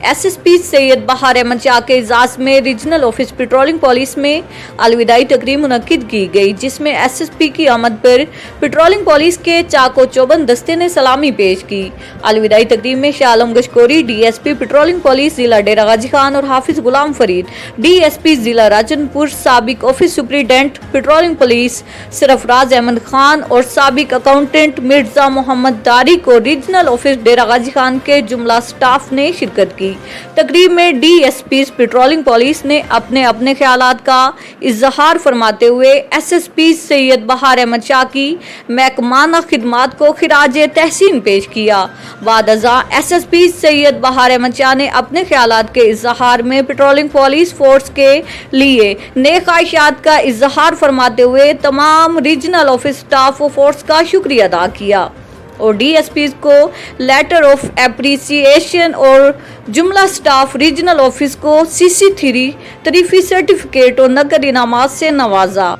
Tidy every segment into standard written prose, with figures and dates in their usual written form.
SSP Syed बहार अहमद शाह के इजाज़ में रीजनल ऑफिस पेट्रोलिंग पुलिस में अलविदाई तकरीब मुनक्किद की गई, जिसमें SSP की आमद पर पेट्रोलिंग पुलिस के चाको चौबंद दस्ते ने सलामी पेश की। अलविदाई तकरीब में Shah Alam गशकोरी DSP patrolling police जिला डेरा गाजी खान और हाफिज गुलाम फरीद DSP जिला राजनपुर, साबिक office superintendent patrolling police Sarfaraz Ahmad Khan और साबिक अकाउंटेंट मिर्जा मोहम्मद तारिक और रीजनल ऑफिस डेरा गाजी खान के जुमला स्टाफ ने शिरकत की। तकरीब में DSP पेट्रोलिंग पुलिस ने अपने अपने ख्यालात का इजहार फरमाते हुए SSP सैयद बहार अहमद शाह की महकमाना खिदमात को खिराज तहसीन पेश किया। वादजा SSP सैयद बहार अहमद शाह ने अपने ख्यालात के इजहार में पेट्रोलिंग पुलिस फोर्स के लिए नेक ख्वाहिशात का इजहार फरमाते हुए तमाम रीजनल ऑफिस स्टाफ और फोर्स का शुक्रिया अदा किया और DSP को लेटर ऑफ एप्रिसिएशन और जुमला स्टाफ रीजनल ऑफिस को CC3 तरीफी सर्टिफिकेट और नकद इनामात से नवाजा।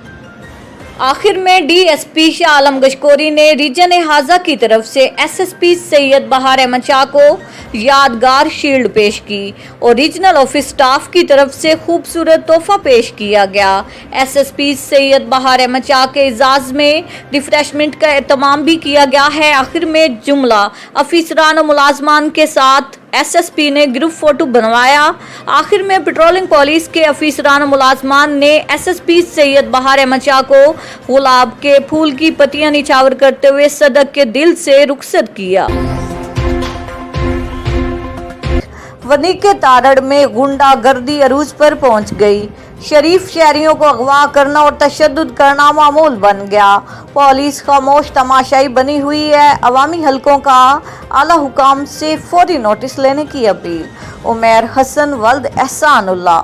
आखिर में DSP शाह आलम गशकोरी ने रीजन हाजा की तरफ से SSP सैयद बहार अहमद शाह को यादगार शील्ड पेश की और रीजनल ऑफिस स्टाफ की तरफ से खूबसूरत तोहफा पेश किया गया। SSP सैयद बहार अहमद शाह के इजाज़ में रिफ्रेशमेंट का एहतमाम भी किया गया है। आखिर में जुमला अफीसरान और मुलाजमान के साथ SSP ने ग्रुप फोटो बनवाया। आखिर में पेट्रोलिंग पुलिस के अफीसरान और मुलाजमान ने SSP सैयद बहार अहमद शाह को गुलाब के फूल की पत्तियां निछावर करते हुए सदक के दिल से रुखसत किया। वनी के तारड़ में गुंडागर्दी अरूज पर पहुंच गई। शरीफ शहरियों को अगवा करना और तशद्दुद करना मामूल बन गया। पुलिस खामोश तमाशाई बनी हुई है। अवामी हलकों का आला हुकाम से फौरी नोटिस लेने की अपील। उमैर हसन वल्द एहसानुल्लाह।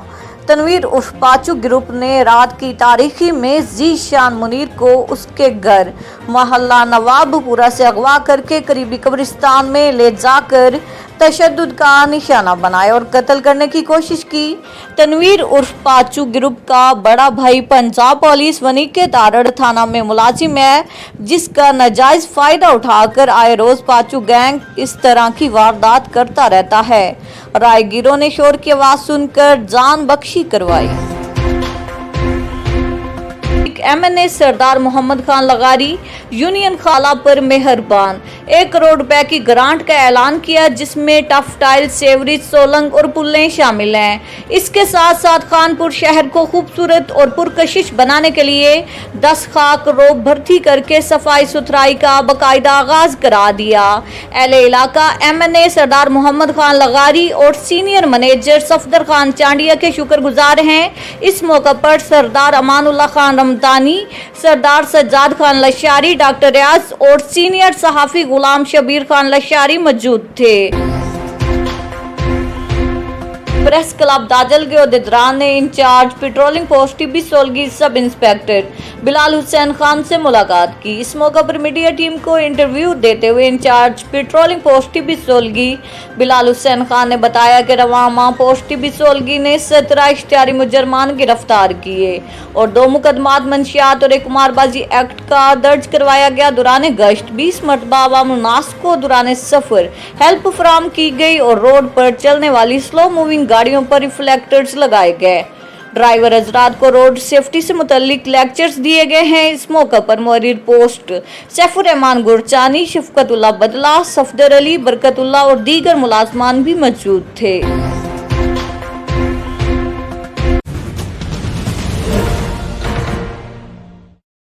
तनवीर उर्फ पाचू ग्रुप ने रात की तारीखी में ज़ीशान मुनीर को उसके घर मोहल्ला नवाबपुरा से अगवा करके करीबी कब्रिस्तान में ले जाकर तशद्दुद का निशाना बनाया और कत्ल करने की कोशिश की। तनवीर उर्फ पाचू ग्रुप का बड़ा भाई पंजाब पुलिस वनी के तारड़ थाना में मुलाजिम है, जिसका नाजायज फायदा उठाकर आए रोज पाचू गैंग इस तरह की वारदात करता रहता है। राहगीरों ने शोर की आवाज सुनकर जान बख्शी करवाई। MNA सरदार मोहम्मद खान लगारी यूनियन खाला पर मेहरबान 1 करोड़ रुपए की ग्रांट का ऐलान किया, जिसमें टफ टाइल, सेवरेज, सोलंग और पुल्लें शामिल हैं। इसके साथ साथ खानपुर शहर को खूबसूरत और पुरकशिश बनाने के लिए 10 खाक रोब भर्ती करके सफाई सुथराई का बाकायदा आगाज करा दिया। अहले इलाका MNA सरदार मोहम्मद खान लगारी और सीनियर मैनेजर सफदर खान चांडिया के शुक्रगुजार हैं। इस मौका पर सरदार अमानुल्लाह खान रमदानी, सरदार सज्जाद खान लशारी, डॉक्टर रियाज और सीनियर सहाफी गुलाम शबीर खान लशारी मौजूद थे। प्रेस क्लब दाजल के ओहदेदार ने in charge patrolling post TB Solgi sub inspector Bilal Hussain Khan से मुलाकात की। इस मौका पर मीडिया टीम को इंटरव्यू देते हुए in charge patrolling post TB Solgi Bilal Hussain Khan ने बताया कि रवां माह पोस्ट टीबी सोलगी ने 17 इश्तिहारी मुजरमान गिरफ्तार किए और 2 मुकदमात मंशियात और कुमारबाजी एक्ट का दर्ज करवाया गया। दौरान गश्त 20 मरतबा अवाम उन्नास को दौरान सफर हेल्प फराहम की गई और रोड पर चलने वाली स्लो मूविंग गाड़ियों पर रिफ्लेक्टर्स लगाए गए। ड्राइवर हजरात को रोड सेफ्टी से मुतल्लिक लेक्चर्स दिए गए हैं। इस मौका पर मुहर्रिर पोस्ट सैफुर रहमान गुरचानी, शफकतुल्लाह बदला, सफदर अली, बरकतुल्लाह और दीगर मुलाजमान भी मौजूद थे।